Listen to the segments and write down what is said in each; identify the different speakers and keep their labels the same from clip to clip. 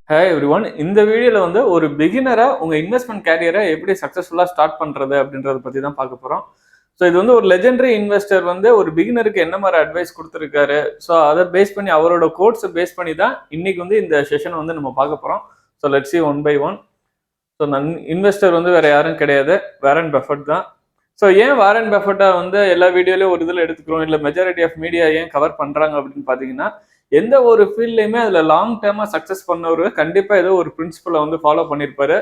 Speaker 1: Hi everyone. இந்த வீடியோவில் வந்து ஒரு பிகினராக உங்கள் இன்வெஸ்ட்மெண்ட் கேரியரை எப்படி சக்ஸஸ்ஃபுல்லாக ஸ்டார்ட் பண்ணுறது அப்படின்றத பற்றி தான் பார்க்க போகிறோம். ஸோ இது வந்து ஒரு லெஜெண்டரி இன்வெஸ்டர் வந்து ஒரு பிகினருக்கு என்ன மாதிரி அட்வைஸ் கொடுத்துருக்காரு. ஸோ அதை பேஸ் பண்ணி அவரோட கோட்ஸை பேஸ் பண்ணி தான் இன்னைக்கு வந்து இந்த செஷனை வந்து நம்ம பார்க்க போகிறோம். So let's see one by one. So investor வந்து வேற யாரும் கிடையாது, வாரன் பஃபெட் தான். ஸோ ஏன் வாரன் பஃபெட்டை வந்து எல்லா வீடியோலையும் ஒரு இதில் எடுத்துக்கிறோம், இல்லை மெஜாரிட்டி ஆஃப் மீடியா ஏன் கவர் பண்ணுறாங்க அப்படின்னு பார்த்தீங்கன்னா, எந்த ஒரு ஃபீல்ட்லையுமே அதில் லாங் டேர்மாக சக்ஸஸ் பண்ணவர் கண்டிப்பாக ஏதோ ஒரு பிரின்சிபலை வந்து ஃபாலோ பண்ணியிருப்பாரு.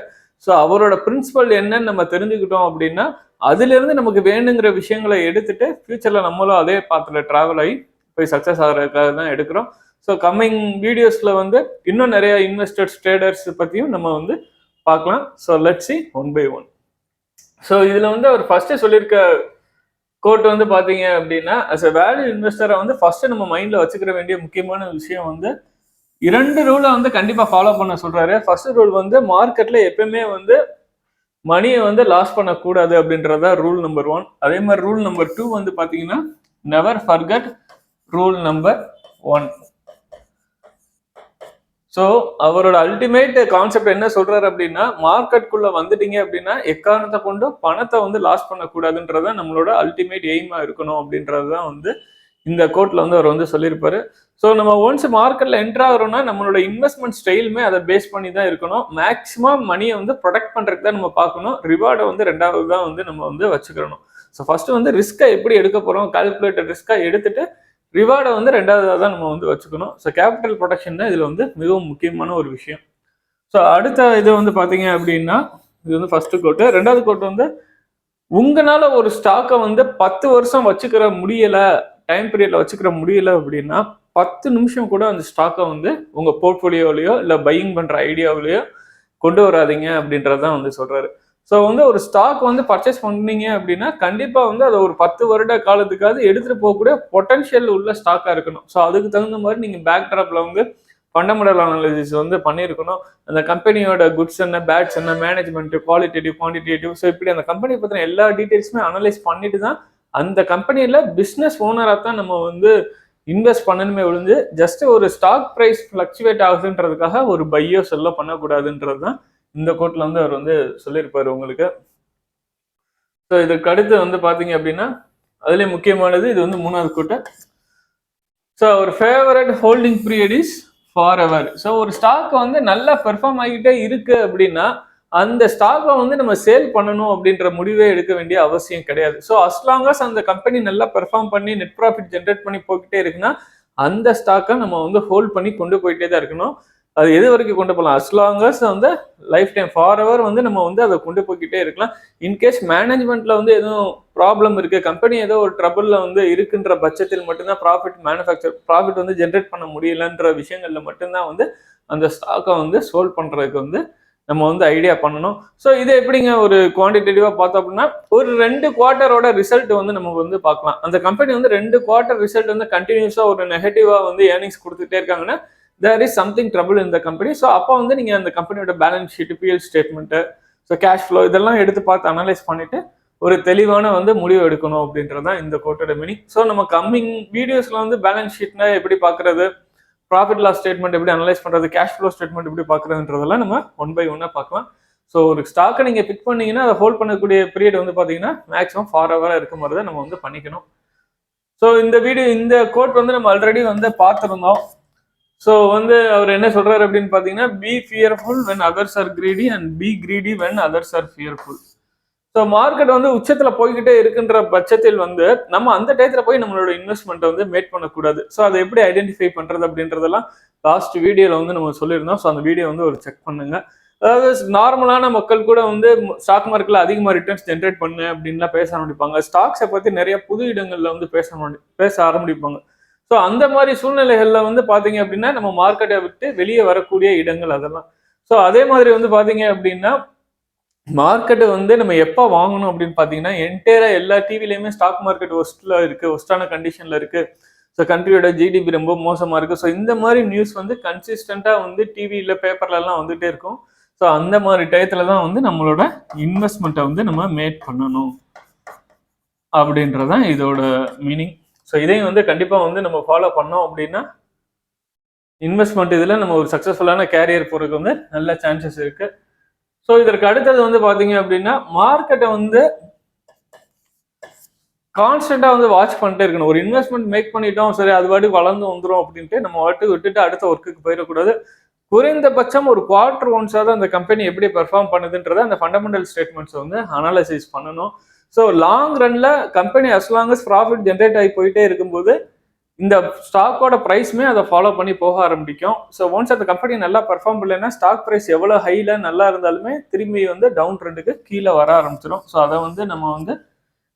Speaker 1: ஸோ அவரோட பிரின்சிபல் என்னன்னு நம்ம தெரிஞ்சுக்கிட்டோம் அப்படின்னா, அதுலேருந்து நமக்கு வேணுங்கிற விஷயங்களை எடுத்துட்டு ஃபியூச்சரில் நம்மளும் அதே பாத்தில் ட்ராவல் ஆகி போய் சக்ஸஸ் ஆகிறதுக்காக தான் எடுக்கிறோம். ஸோ கம்மிங் வீடியோஸில் வந்து இன்னும் நிறைய இன்வெஸ்டர்ஸ் ட்ரேடர்ஸ் பற்றியும் நம்ம வந்து பார்க்கலாம். So let's see one by one. So இதில் வந்து அவர் ஃபர்ஸ்ட்டு சொல்லியிருக்க கோட் வந்து பார்த்தீங்க அப்படின்னா, அஸ் அ வேல்யூ இன்வெஸ்டரை வந்து ஃபர்ஸ்ட் நம்ம மைண்டில் வச்சுக்கிற வேண்டிய முக்கியமான விஷயம் வந்து 2 ரூலை வந்து கண்டிப்பாக ஃபாலோ பண்ண சொல்றாரு. ஃபர்ஸ்ட் ரூல் வந்து மார்க்கெட்ல எப்பயுமே வந்து மணியை வந்து லாஸ் பண்ணக்கூடாது அப்படின்றத ரூல் நம்பர் 1. அதே மாதிரி ரூல் நம்பர் 2 வந்து பார்த்தீங்கன்னா, never forget rule number 1. So அவரோட அல்டிமேட் கான்செப்ட் என்ன சொல்றாரு அப்படின்னா, மார்க்கெட்டுக்குள்ள வந்துட்டீங்க அப்படின்னா எக்காரணத்தை கொண்டு பணத்தை வந்து லாஸ் பண்ணக்கூடாதுன்றத நம்மளோட அல்டிமேட் எய்மா இருக்கணும் அப்படின்றது தான் வந்து இந்த கோட்ல வந்து அவர் வந்து சொல்லியிருப்பாரு. ஸோ நம்ம ஒன்ஸ் மார்க்கெட்ல என்டர் ஆகிறோம்னா நம்மளோட இன்வெஸ்ட்மெண்ட் ஸ்டைலுமே அதை பேஸ் பண்ணி தான் இருக்கணும். மேக்ஸிமம் மணியை வந்து ப்ரொடெக்ட் பண்றதுக்கு தான் நம்ம பார்க்கணும். ரிவார்டை வந்து 2வது தான் வந்து நம்ம வந்து வச்சுக்கணும். ஸோ ஃபர்ஸ்ட் வந்து ரிஸ்கை எப்படி எடுக்க போறோம், கால்குலேட்டட் ரிஸ்கா எடுத்துட்டு ரிவார்டை வந்து 2வதாக தான் நம்ம வந்து வச்சுக்கணும். ஸோ கேபிட்டல் ப்ரொடெக்ஷன் தான் இதில் வந்து மிகவும் முக்கியமான ஒரு விஷயம். ஸோ அடுத்த இது வந்து பார்த்தீங்க அப்படின்னா, இது வந்து ஃபர்ஸ்ட் கோட்டு. 2வது கோட்டு வந்து, உங்களால ஒரு ஸ்டாக்கை வந்து 10 வருஷம் வச்சுக்கிற முடியல, டைம் பீரியட்ல வச்சுக்கிற முடியல அப்படின்னா 10 நிமிஷம் கூட அந்த ஸ்டாக்கை வந்து உங்க போர்ட்ஃபோலியோலையோ இல்லை பையிங் பண்ற ஐடியாவிலையோ கொண்டு வராதிங்க அப்படின்றதான் வந்து சொல்றாரு. ஸோ வந்து ஒரு ஸ்டாக் வந்து பர்ச்சேஸ் பண்ணீங்க அப்படின்னா கண்டிப்பாக வந்து அதை ஒரு 10 வருட காலத்துக்காவது எடுத்துகிட்டு போகக்கூடிய பொட்டன்ஷியல் உள்ள ஸ்டாக்காக இருக்கணும். ஸோ அதுக்கு தகுந்த மாதிரி நீங்கள் பேக் ட்ராப்பில் வந்து ஃபண்டமெண்டல் அனாலிசிஸ் வந்து பண்ணியிருக்கணும். அந்த கம்பெனியோட குட்ஸ் என்ன, பேட்ஸ் என்ன, மேனேஜ்மெண்ட், குவாலிட்டேட்டிவ், குவான்டிடேட்டிவ், ஸோ இப்படி அந்த கம்பெனியை பற்றின எல்லா டீட்டெயில்ஸுமே அனலைஸ் பண்ணிட்டு தான் அந்த கம்பெனியில் பிஸ்னஸ் ஓனராக தான் நம்ம வந்து இன்வெஸ்ட் பண்ணணுமே ஒழிஞ்சு ஜஸ்ட் ஒரு ஸ்டாக் ப்ரைஸ் ஃப்ளக்சுவேட் ஆகுதுன்றதுக்காக ஒரு பையோ செல்லோ பண்ணக்கூடாதுன்றது தான் இந்த கோட்ல வந்து அவர் வந்து சொல்லியிருப்பாரு உங்களுக்கு. ஸோ இதுக்கு அடுத்து வந்து பார்த்தீங்க அப்படின்னா, அதுலேயே முக்கியமானது இது வந்து 3வது கோட்டு. ஸோ ஒரு favourite holding period is for ever. So ஒரு ஸ்டாக் வந்து நல்லா பெர்ஃபார்ம் ஆகிட்டே இருக்கு அப்படின்னா அந்த ஸ்டாக்கை வந்து நம்ம சேல் பண்ணணும் அப்படின்ற முடிவே எடுக்க வேண்டிய அவசியம் கிடையாது. ஸோ அஸ்லாங்கஸ் அந்த கம்பெனி நல்லா பெர்ஃபார்ம் பண்ணி நெட் ப்ராஃபிட் ஜென்ரேட் பண்ணி போய்கிட்டே இருக்குன்னா அந்த ஸ்டாக்கை நம்ம வந்து ஹோல்ட் பண்ணி கொண்டு போயிட்டே தான் இருக்கணும். அது எது வரைக்கும் கொண்டு போகலாம், அஸ்லாங்கஸ் வந்து லைஃப் டைம் ஃபார் எவர் வந்து நம்ம வந்து அதை கொண்டு போய்கிட்டே இருக்கலாம். இன்கேஸ் மேனேஜ்மெண்ட்ல வந்து எதுவும் ப்ராப்ளம் இருக்கு, கம்பெனி ஏதோ ஒரு ட்ரபிள்ல வந்து இருக்குன்ற பட்சத்தில் மட்டும்தான் ப்ராஃபிட் வந்து ஜென்ரேட் பண்ண முடியலன்ற விஷயங்கள்ல மட்டும்தான் வந்து அந்த ஸ்டாக்கை வந்து சோல்வ் பண்றதுக்கு வந்து நம்ம வந்து ஐடியா பண்ணணும். ஸோ இது எப்படிங்க ஒரு குவான்டிடேட்டிவா பார்த்தோம் அப்படின்னா, ஒரு 2 குவார்ட்டரோட ரிசல்ட் வந்து நம்ம வந்து பார்க்கலாம். அந்த கம்பெனி வந்து 2 குவார்ட்டர் ரிசல்ட் வந்து கண்டினியூஸா ஒரு நெகட்டிவா வந்து ஏர்னிங்ஸ் கொடுத்துட்டே இருக்காங்கன்னா there is something trouble in the company. So அப்போ வந்து நீங்கள் அந்த கம்பெனியோட balance sheet, PL statement, so cash flow இதெல்லாம் எடுத்து பார்த்து அனலைஸ் பண்ணிட்டு ஒரு தெளிவான வந்து முடிவு எடுக்கணும் அப்படின்றது தான் இந்த கோட்டோட மீனிங். ஸோ நம்ம கம்மிங் வீடியோஸ்ல வந்து பேலன்ஸ் ஷீட்னா எப்படி பார்க்கறது, ப்ராஃபிட் லாஸ் ஸ்டேட்மெண்ட் எப்படி அனலைஸ் பண்ணுறது, கேஷ் ஃப்ளோ ஸ்டேட்மெண்ட் எப்படி பார்க்குறதுன்றதெல்லாம் நம்ம 1 by 1 பார்க்கலாம். ஸோ ஒரு ஸ்டாக்கை நீங்கள் பிக் பண்ணீங்கன்னா அதை ஹோல்ட் பண்ணக்கூடிய பீரியட் வந்து பார்த்தீங்கன்னா மேக்ஸிமம் ஃபார் எவராக இருக்க மாதிரி தான் நம்ம வந்து பண்ணிக்கணும். ஸோ இந்த கோட் வந்து நம்ம ஆல்ரெடி வந்து பார்த்துருந்தோம். ஸோ வந்து அவர் என்ன சொல்றாரு அப்படின்னு பார்த்தீங்கன்னா, be fearful when others are greedy and be greedy when others are fearful. So market வந்து உச்சத்தில் போய்கிட்டே இருக்குன்ற பட்சத்தில் வந்து நம்ம அந்த டயத்தில் போய் நம்மளோட இன்வெஸ்ட்மெண்ட்டை வந்து மேட் பண்ணக்கூடாது. ஸோ அதை எப்படி ஐடென்டிஃபை பண்ணுறது அப்படின்றதெல்லாம் லாஸ்ட் வீடியோவில் வந்து நம்ம சொல்லியிருந்தோம். ஸோ அந்த வீடியோ வந்து ஒரு செக் பண்ணுங்க. அதாவது நார்மலான மக்கள் கூட வந்து ஸ்டாக் மார்க்கெட்ல அதிகமாக ரிட்டர்ன்ஸ் ஜென்ரேட் பண்ணு அப்படின்லாம் பேச ஆரம்பிப்பாங்க. ஸ்டாக்ஸை பற்றி நிறைய புது இடங்கள்ல வந்து பேச ஆரம்பிப்பாங்க. ஸோ அந்த மாதிரி சூழ்நிலைகள்ல வந்து பாத்தீங்க அப்படின்னா நம்ம மார்க்கெட்டை விட்டு வெளியே வரக்கூடிய இடங்கள் அதெல்லாம். ஸோ அதே மாதிரி வந்து பாத்தீங்க அப்படின்னா மார்க்கெட்டை வந்து நம்ம எப்போ வாங்கணும் அப்படின்னு பாத்தீங்கன்னா, என்டையரா எல்லா டிவிலையுமே ஸ்டாக் மார்க்கெட் ஒஸ்ட்ல இருக்கு, ஒஸ்டான கண்டிஷன்ல இருக்கு. ஸோ கண்ட்ரியோட ஜிடிபி ரொம்ப மோசமா இருக்கு. ஸோ இந்த மாதிரி நியூஸ் வந்து கன்சிஸ்டண்டா வந்து டிவியில பேப்பர்ல எல்லாம் வந்துட்டே இருக்கும். ஸோ அந்த மாதிரி டயத்துல தான் வந்து நம்மளோட இன்வெஸ்ட்மெண்ட்டை வந்து நம்ம மேட் பண்ணணும் அப்படின்றதான் இதோட மீனிங். ஸோ இதையும் வந்து கண்டிப்பாக வந்து நம்ம ஃபாலோ பண்ணோம் அப்படின்னா இன்வெஸ்ட்மெண்ட் இதில் நம்ம ஒரு சக்ஸஸ்ஃபுல்லான கேரியர் போகிறதுக்கு வந்து நல்ல சான்சஸ் இருக்கு. ஸோ இதற்கு அடுத்தது வந்து பார்த்தீங்க அப்படின்னா மார்க்கெட்டை வந்து கான்ஸ்டன்டா வந்து வாட்ச் பண்ணிட்டே இருக்கணும். ஒரு இன்வெஸ்ட்மெண்ட் மேக் பண்ணிட்டோம், சரி அது பாட்டுக்கு வளர்ந்து வந்துடும் அப்படின்ட்டு நம்ம வாட்டுக்கு விட்டுட்டு அடுத்த ஒர்க்குக்கு போயிடக்கூடாது. குறைந்தபட்சம் ஒரு குவார்டர் ஒன்ஸாவது அந்த கம்பெனி எப்படி பெர்ஃபார்ம் பண்ணுதுன்றத அந்த ஃபண்டமெண்டல் ஸ்டேட்மெண்ட்ஸ் வந்து அனாலிசிஸ் பண்ணணும். ஸோ லாங் ரன்ல company as long as profit generate ஆகி போயிட்டே இருக்கும்போது இந்த ஸ்டாக்கோட ப்ரைஸுமே அதை ஃபாலோ பண்ணி போக ஆரம்பிக்கும். ஸோ ஒன்ஸ் அந்த கம்பெனி நல்லா பெர்ஃபார்ம் பண்ணலைன்னா ஸ்டாக் ப்ரைஸ் எவ்வளோ ஹைல நல்லா இருந்தாலுமே திரும்பி வந்து டவுன் ட்ரெண்டுக்கு கீழே வர ஆரம்பிச்சிடும். ஸோ அதை வந்து நம்ம வந்து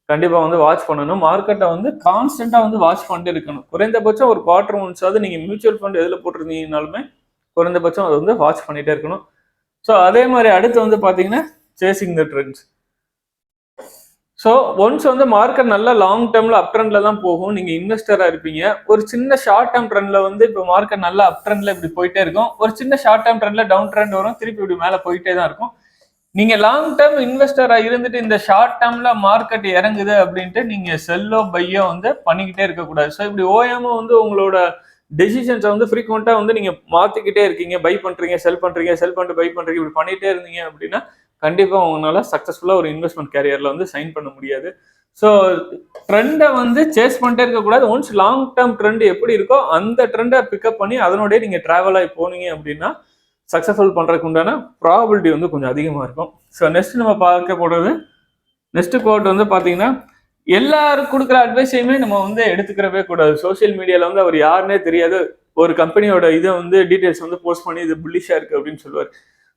Speaker 1: கண்டிப்பாக வந்து வாட்ச் பண்ணணும். மார்க்கெட்டை வந்து கான்ஸ்டன்ட்டாக வந்து வாட்ச் பண்ணிட்டு இருக்கணும். குறைந்தபட்சம் ஒரு குவார்டர் ஒன்ஸாவது நீங்கள் மியூச்சுவல் ஃபண்ட் எதில் போட்டிருந்தீங்கனாலுமே குறைந்தபட்சம் அதை வந்து வாட்ச் பண்ணிட்டே இருக்கணும். ஸோ அதே மாதிரி அடுத்து வந்து பார்த்தீங்கன்னா சேசிங் த ட்ரெண்ட்ஸ். ஸோ ஒன்ஸ் வந்து மார்க்கெட் நல்லா லாங் டேர்ம்ல அப் ட்ரெண்ட்ல தான் போகும். நீங்க இன்வெஸ்டரா இருப்பீங்க. ஒரு சின்ன ஷார்ட் டேர்ம் ட்ரெண்ட்ல வந்து இப்போ மார்க்கெட் நல்லா அப் ட்ரெண்ட்ல இப்படி போயிட்டே இருக்கும். ஒரு சின்ன ஷார்ட் டேர்ம் ட்ரெண்ட்ல டவுன் ட்ரெண்ட் வரும், திருப்பி இப்படி மேலே போயிட்டே தான் இருக்கும். நீங்க லாங் டேர்ம் இன்வெஸ்டரா இருந்துட்டு இந்த ஷார்ட் டேர்ம்ல மார்க்கெட் இறங்குது அப்படின்ட்டு நீங்க செல்லோ பையோ வந்து பண்ணிக்கிட்டே இருக்கக்கூடாது. ஸோ இப்படி ஓயாம வந்து உங்களோட டெசிஷன்ஸை வந்து ஃப்ரீக்வெண்டா வந்து நீங்க மாத்திக்கிட்டே இருக்கீங்க, பை பண்றீங்க, செல் பண்றீங்க, செல் பண்ணிட்டு பை பண்றீங்க, இப்படி பண்ணிட்டே இருந்தீங்க அப்படின்னா கண்டிப்பா உங்களால சக்சஸ்ஃபுல்லா ஒரு இன்வெஸ்ட்மெண்ட் கேரியர்ல வந்து சைன் பண்ண முடியாது. ஸோ ட்ரெண்டை வந்து சேஸ் பண்ணிட்டே இருக்கக்கூடாது. ஒன்ஸ் லாங் டேர்ம் ட்ரெண்ட் எப்படி இருக்கோ அந்த ட்ரெண்டை பிக்கப் பண்ணி அதனோடய நீங்க டிராவல் ஆகி போனீங்க அப்படின்னா சக்ஸஸ்ஃபுல் பண்ணுறதுக்கு உண்டான ப்ராபிலிட்டி வந்து கொஞ்சம் அதிகமாக இருக்கும். ஸோ நெக்ஸ்ட் நம்ம பார்க்க போகிறது நெக்ஸ்ட் கோட் வந்து பார்த்தீங்கன்னா எல்லாரும் கொடுக்குற அட்வைஸையுமே நம்ம வந்து எடுத்துக்கிறவே கூடாது. சோசியல் மீடியாவில் வந்து அவர் யாருன்னே தெரியாது, ஒரு கம்பெனியோட இதை வந்து டீட்டெயில்ஸ் வந்து போஸ்ட் பண்ணி இது புல்லிஷாக இருக்குது அப்படின்னு சொல்லுவார்.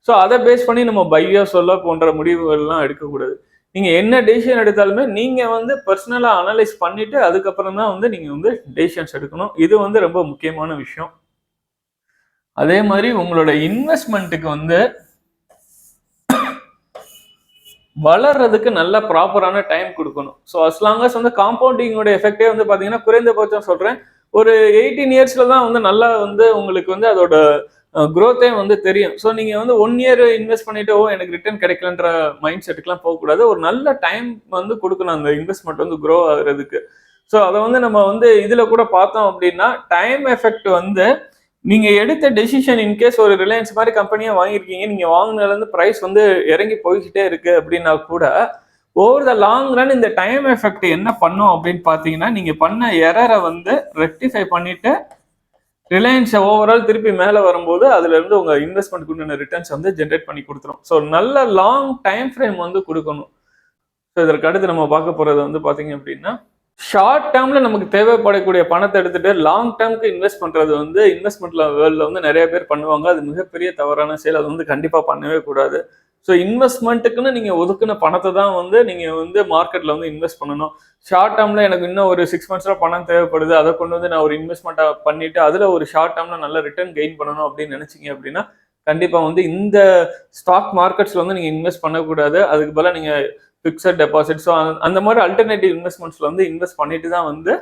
Speaker 1: ஸோ அதை பேஸ் பண்ணி நம்ம பையா சொல்ல போன்ற முடிவுகள்லாம் எடுக்கக்கூடாது. நீங்கள் என்ன டெசிஷன் எடுத்தாலுமே நீங்கள் வந்து பர்சனலாக அனலைஸ் பண்ணிவிட்டு அதுக்கப்புறம் தான் வந்து நீங்கள் வந்து டெசிஷன்ஸ் எடுக்கணும். இது வந்து ரொம்ப முக்கியமான விஷயம். அதே மாதிரி உங்களோட இன்வெஸ்ட்மெண்ட்டுக்கு வந்து வளர்றதுக்கு நல்ல ப்ராப்பரான டைம் கொடுக்கணும். ஸோ அஸ்லாங்கஸ் வந்து காம்பவுண்டிங்கோட எஃபெக்டே வந்து பார்த்தீங்கன்னா குறைந்தபட்சம் சொல்கிறேன் ஒரு 18 இயர்ஸ்ல தான் வந்து நல்லா வந்து உங்களுக்கு வந்து அதோட க்ரோத்தே வந்து தெரியும். ஸோ நீங்கள் வந்து 1 இயர் இன்வெஸ்ட் பண்ணிட்டு எனக்கு ரிட்டர்ன் கிடைக்கலன்ற மைண்ட் செட்டுக்குலாம் போகக்கூடாது. ஒரு நல்ல டைம் வந்து கொடுக்கணும் அந்த இன்வெஸ்ட்மெண்ட் வந்து க்ரோ ஆகுறதுக்கு. ஸோ அதை வந்து நம்ம வந்து இதில் கூட பார்த்தோம் அப்படின்னா டைம் எஃபெக்ட் வந்து நீங்க எடுத்த டெசிஷன் இன்கேஸ் ஒரு ரிலையன்ஸ் மாதிரி கம்பெனியா வாங்கியிருக்கீங்க, நீங்க வாங்கினதுலேருந்து ப்ரைஸ் வந்து இறங்கி போய்கிட்டே இருக்கு அப்படின்னா கூட ஓவர் த லாங் ரன் இந்த டைம் எஃபெக்ட் என்ன பண்ணும் அப்படின்னு பார்த்தீங்கன்னா நீங்க பண்ண எரரை வந்து ரெக்டிஃபை பண்ணிட்டு ரிலையன்ஸை ஓவரால் திருப்பி மேலே வரும்போது அதுல இருந்து உங்க இன்வெஸ்ட்மெண்ட் உண்டான ரிட்டர்ன்ஸ் வந்து ஜென்ரேட் பண்ணி கொடுத்துரும். ஸோ நல்ல லாங் டைம் ஃப்ரேம் வந்து கொடுக்கணும். ஸோ இதற்கு அடுத்து நம்ம பார்க்க போறது வந்து பார்த்தீங்க அப்படின்னா ஷார்ட் டேர்ம்ல நமக்கு தேவைப்படக்கூடிய பணத்தை எடுத்துட்டு லாங் டேர்முக்கு இன்வெஸ்ட் பண்றது வந்து இன்வெஸ்ட்மெண்ட்ல வேர்ல்ட்ல வந்து நிறைய பேர் பண்ணுவாங்க. அது மிகப்பெரிய தவறான செயல். அது வந்து கண்டிப்பா பண்ணவே கூடாது. ஸோ இன்வெஸ்ட்மெண்ட்டுக்குன்னு நீங்க ஒதுக்குன பணத்தை தான் வந்து நீங்க வந்து மார்க்கெட்ல வந்து இன்வெஸ்ட் பண்ணணும். ஷார்ட் டேர்ம்ல எனக்கு இன்னும் ஒரு 6 மந்த்ஸ்ல பணம் தேவைப்படுது, அதை கொண்டு வந்து நான் ஒரு இன்வெஸ்ட்மெண்ட்டை பண்ணிட்டு அதுல ஒரு ஷார்ட் டேர்ம்ல நல்ல ரிட்டர்ன் கெயின் பண்ணணும் அப்படின்னு நினைச்சீங்க அப்படின்னா கண்டிப்பா வந்து இந்த ஸ்டாக் மார்க்கெட்ஸ்ல வந்து நீங்க இன்வெஸ்ட் பண்ணக்கூடாது. அதுக்கு பதிலாக நீங்க ஃபிக்ஸட் டெபாசிட் ஸோ அந்த மாதிரி அல்டர்னேட்டிவ் இன்வெஸ்ட்மெண்ட்ஸ்ல வந்து இன்வெஸ்ட் பண்ணிட்டு தான் வந்து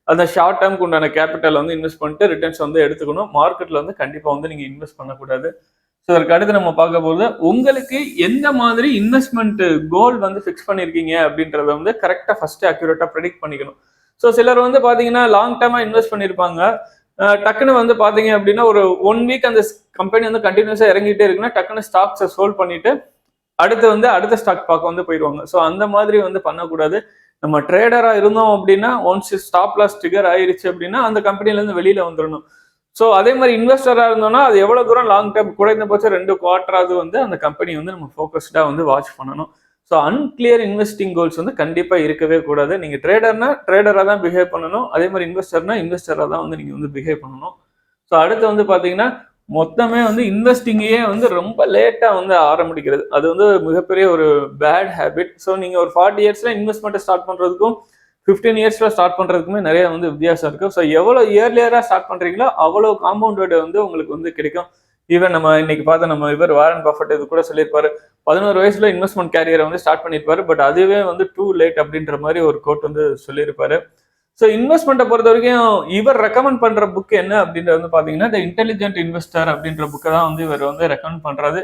Speaker 1: அந்த ஷார்ட் டேர்முக்கு உண்டான கேபிட்டல் வந்து இன்வெஸ்ட் பண்ணிட்டு ரிட்டர்ன்ஸ் வந்து எடுத்துக்கணும். மார்க்கெட்ல வந்து கண்டிப்பா வந்து நீங்க இன்வெஸ்ட் பண்ணக்கூடாது. ஸோ அதற்கு அடுத்து நம்ம பார்க்க போது உங்களுக்கு எந்த மாதிரி இன்வெஸ்ட்மெண்ட் கோல் வந்து ஃபிக்ஸ் பண்ணியிருக்கீங்க அப்படின்றத வந்து கரெக்டாக ஃபர்ஸ்ட் அக்யூரேட்டா ப்ரெடிக்ட் பண்ணிக்கணும். ஸோ சிலர் வந்து பாத்தீங்கன்னா லாங் டேர்மா இன்வெஸ்ட் பண்ணியிருப்பாங்க, டக்குன்னு வந்து பாத்தீங்க அப்படின்னா ஒரு 1 வீக் அந்த கம்பெனி வந்து கண்டினியூஸா இறங்கிட்டே இருக்குன்னா டக்குன்னு ஸ்டாக்ஸை சோல்ட் பண்ணிட்டு அடுத்து வந்து அடுத்த ஸ்டாக் பார்க்க வந்து போயிடுவாங்க. ஸோ அந்த மாதிரி வந்து பண்ணக்கூடாது. நம்ம ட்ரேடரா இருந்தோம் அப்படின்னா ஒன்ஸ் ஸ்டாப் லாஸ் ட்ரிகர் ஆயிருச்சு அப்படின்னா அந்த கம்பெனிலேருந்து வெளியில வந்துடணும். ஸோ அதே மாதிரி இன்வெஸ்டரா இருந்தோம்னா அது எவ்வளவு தூரம் லாங் டேர்ம் குறைந்தபட்சம் 2 குவார்டராவது வந்து அந்த கம்பெனி வந்து நம்ம ஃபோக்கஸ்டா வந்து வாட்ச் பண்ணணும். ஸோ அன்கிளியர் இன்வெஸ்டிங் கோல்ஸ் வந்து கண்டிப்பா இருக்கவே கூடாது. நீங்க ட்ரேடர்னா ட்ரேடரா தான் பிஹேவ் பண்ணணும். அதே மாதிரி இன்வெஸ்டர்னா இன்வெஸ்டரா தான் வந்து நீங்க வந்து பிஹேவ் பண்ணணும். ஸோ அடுத்து வந்து பாத்தீங்கன்னா மொத்தமே வந்து இன்வெஸ்டிங்கையே வந்து ரொம்ப லேட்டா வந்து ஆரம்பிக்கிறது, அது வந்து மிகப்பெரிய ஒரு பேட் ஹேபிட். ஸோ நீங்க ஒரு 40 இயர்ஸ்ல இன்வெஸ்ட்மெண்ட்டை ஸ்டார்ட் பண்றதுக்கும் 15 இயர்ஸ்ல ஸ்டார்ட் பண்றதுக்குமே நிறைய வந்து வித்தியாசம் இருக்கு. ஸோ எவ்வளவு இயர்லியரா ஸ்டார்ட் பண்றீங்களோ அவ்வளவு காம்பவுண்ட் வந்து உங்களுக்கு வந்து கிடைக்கும். ஈவன் நம்ம இன்னைக்கு பார்த்த நம்ம இவர் வாரன் பஃபெட் இது கூட சொல்லியிருப்பாரு, 11 வயசுல இன்வெஸ்ட்மெண்ட் கேரியரை வந்து ஸ்டார்ட் பண்ணியிருப்பாரு, பட் அதுவே வந்து டூ லேட் அப்படின்ற மாதிரி ஒரு கோட் வந்து சொல்லியிருப்பாரு. ஸோ இன்வெஸ்ட்மெண்ட்டை பொறுத்த வரைக்கும் இவர் ரெக்கமெண்ட் பண்ற புக் என்ன அப்படின்றது வந்து பாத்தீங்கன்னா த இன்டெலிஜென்ட் இன்வெஸ்டர் அப்படின்ற புக்கை தான் வந்து இவர் வந்து ரெக்கமெண்ட் பண்றாரு.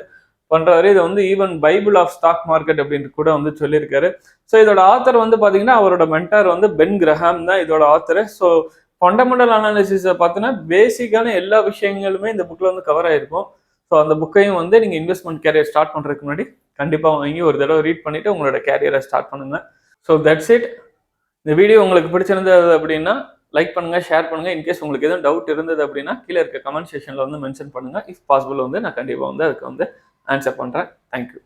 Speaker 1: இதை வந்து even Bible of stock market அப்படின்னு கூட வந்து சொல்லியிருக்காரு. ஸோ இதோட ஆத்தர் வந்து பாத்தீங்கன்னா அவரோட மென்டார் வந்து பென் கிரஹாம் தான் இதோட ஆத்தர். ஸோ ஃபண்டமெண்டல் அனாலிசிஸை பார்த்தீங்கன்னா பேசிக்கான எல்லா விஷயங்களுமே இந்த புக்கில் வந்து கவர் ஆகிருக்கும். ஸோ அந்த புக்கையும் வந்து நீங்கள் இன்வெஸ்ட்மெண்ட் கேரியர் ஸ்டார்ட் பண்ணுறதுக்கு முன்னாடி கண்டிப்பாக வாங்கி ஒரு தடவை ரீட் பண்ணிவிட்டு உங்களோட கேரியரை ஸ்டார்ட் பண்ணுங்கள். So that's it. இந்த வீடியோ உங்களுக்கு பிடிச்சிருந்தது அப்படின்னா லைக் பண்ணுங்கள், ஷேர் பண்ணுங்கள். இன்கேஸ் உங்களுக்கு எதுவும் டவுட் இருந்தது அப்படின்னா கீழே இருக்க கமெண்ட் செக்ஷனில் வந்து மென்ஷன் பண்ணுங்கள். இஃப் பாசிபிள் வந்து நான் கண்டிப்பாக வந்து அதுக்கு வந்து ஆன்சர் பண்ணுறேன். தேங்க்யூ.